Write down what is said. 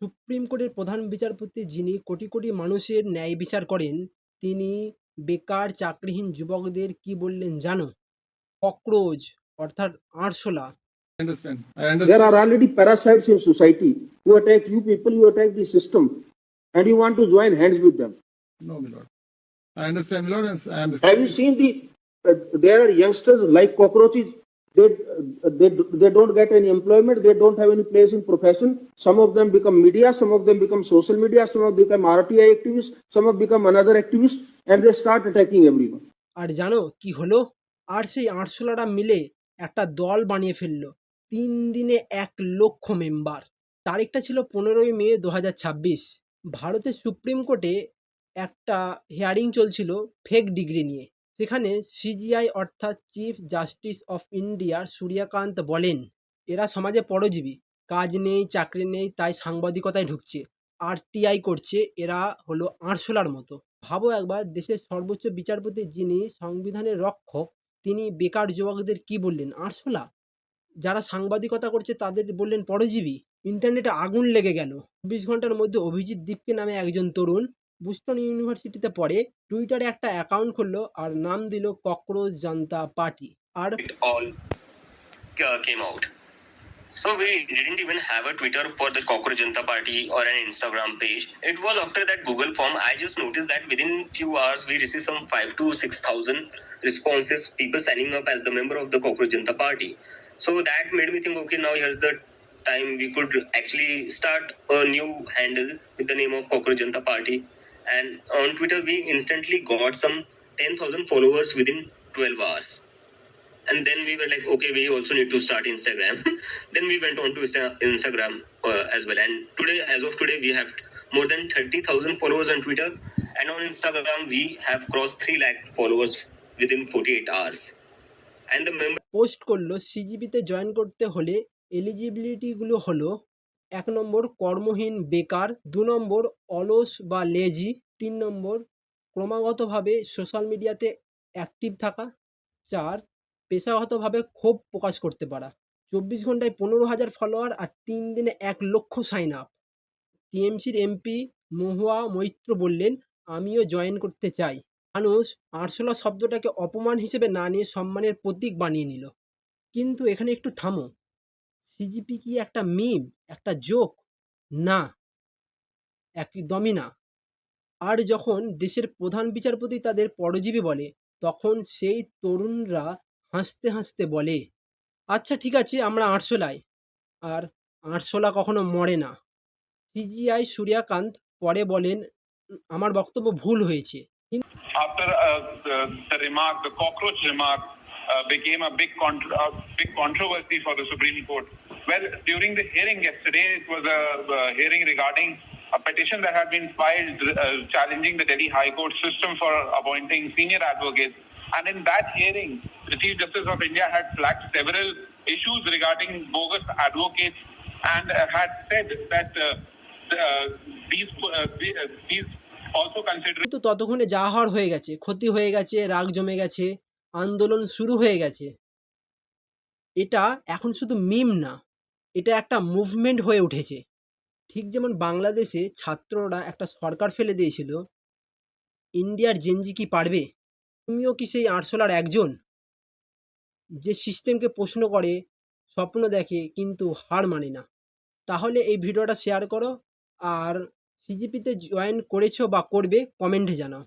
Supreme কোর্টের প্রধান বিচারপতি যিনি কোটি কোটি মানুষের ন্যায় বিচার করেন, তিনি বেকার চাকরিহীন যুবকদের কি বললেন জানো? ককরোচ অর্থাৎ আরশোলা। I understand. There are already parasites in society who attack you people, you attack the system, and you want to join hands with them. No, my lord. I understand, my lord, and I understand. Have you seen there are youngsters like cockroaches. They don't get any employment. They don't have any place in profession. Some of them become media. Some of them become social media. Some of them become RTI activists. Some of them become another activist, and they start attacking everyone. আর জানো কি হলো? আর সেই আরশোলারা মিলে একটা দল বানিয়ে ফেললো। 3 দিনে 1 লক্ষ মেম্বার। তারিখটা ছিল 15ই মে 2026। ভারতের সুপ্রিম কোর্টে একটা হিয়ারিং চলছিল ফেক ডিগ্রি নিয়ে। সেখানে সিজিআই অর্থাৎ চিফ জাস্টিস অফ ইন্ডিয়ার সূর্যকান্ত বলেন, এরা সমাজে পরজীবী, কাজ নেই, চাকরি নেই, তাই সাংবাদিকতায় ঢুকছে, আরটিআই করছে, এরা হলো আরশোলার মতো। ভাবো একবার, দেশের সর্বোচ্চ বিচারপতি যিনি সংবিধানের রক্ষক, তিনি বেকার যুবকদের কি বললেন? আরশোলা। যারা সাংবাদিকতা করছে তাদের বললেন পরজীবী। ইন্টারনেটে আগুন লেগে গেল। 24 ঘন্টার মধ্যে অভিজিৎ দীপকে নামে একজন তরুণ বুস্টন ইউনিভার্সিটিতে পড়ে, টুইটারে একটা অ্যাকাউন্ট খুললো আর নাম দিল ককরোচ জনতা পার্টি। আর It all came out. So we didn't even have a Twitter for the Cockroach Janta Party or an Instagram page. It was after that Google form. I just noticed that within few hours we received some 5 to 6,000 responses, people signing up as the member of the Cockroach Janta Party. So that made me think, okay, now here's the time we could actually start a new handle with the name of Cockroach Janta Party. And on Twitter we instantly got some 10,000 followers within 12 hours. And then we were like, okay, we also need to start Instagram. Then we went on to Instagram as well. And today, as of today, we have more than 30,000 followers on Twitter. And on Instagram, we have crossed 3 lakh followers within 48 hours. And the member post করলো সিজিপিতে join করতে হলে এলিজিবিলিটিগুলো হলো: 1 নম্বর কর্মহীন বেকার, 2 নম্বর অলস বা lazy, 3 নম্বর ক্রমাগতভাবে social মিডিয়াতে active থাকা, 4 পেশাগতভাবে ক্ষোভ প্রকাশ করতে পারা। 24 ঘন্টায় 15,000 ফলোয়ার আর 3 দিনে 1 লক্ষ সাইন আপ। টিএমসির এমপি মহুয়া মৈত্র বললেন, আমিও জয়েন করতে চাই। মানুষ আরশোলা শব্দটাকে অপমান হিসেবে না নিয়ে সম্মানের প্রতীক বানিয়ে নিল। কিন্তু এখানে একটু থামো, সিজিপি কি একটা মিম, একটা জোক? না, একদমই না। আর যখন দেশের প্রধান বিচারপতি তাদের পরজীবী বলে, তখন সেই তরুণরা হাসতে হাসতে বলে, আচ্ছা ঠিক আছে, আমরা আরশোলাই। আর আরশোলা কখনো মরে না। সিজিআই সূর্যকান্ত পরে বলেন, আমার বক্তব্য ভুল হয়েছে। After the remark, the cockroach remark became a big controversy for the Supreme Court. Well, during the hearing yesterday, it was a hearing regarding a petition that had been filed challenging the Delhi High Court system for appointing senior advocates. And in that hearing, the Chief Justice of India had flagged several issues regarding bogus advocates and had said that these also consider. কিন্তু ততক্ষণে যা হওয়ার হয়ে গেছে, ক্ষতি হয়ে গেছে, রাগ জমে গেছে, আন্দোলন শুরু হয়ে গেছে। এটা এখন শুধু মিম না, এটা একটা মুভমেন্ট হয়ে উঠেছে। ঠিক যেমন বাংলাদেশে ছাত্ররা একটা সরকার ফেলে দিয়েছিল, ইন্ডিয়ার জেনজি কি পারবে? তুমিও কি সেই আরশোলার একজন, যে সিস্টেমকে প্রশ্ন করে, স্বপ্ন দেখে কিন্তু হার মানে না? তাহলে এই ভিডিওটা শেয়ার করো, আর সিজিপিতে জয়েন করেছো বা করবে কমেন্টে জানাও।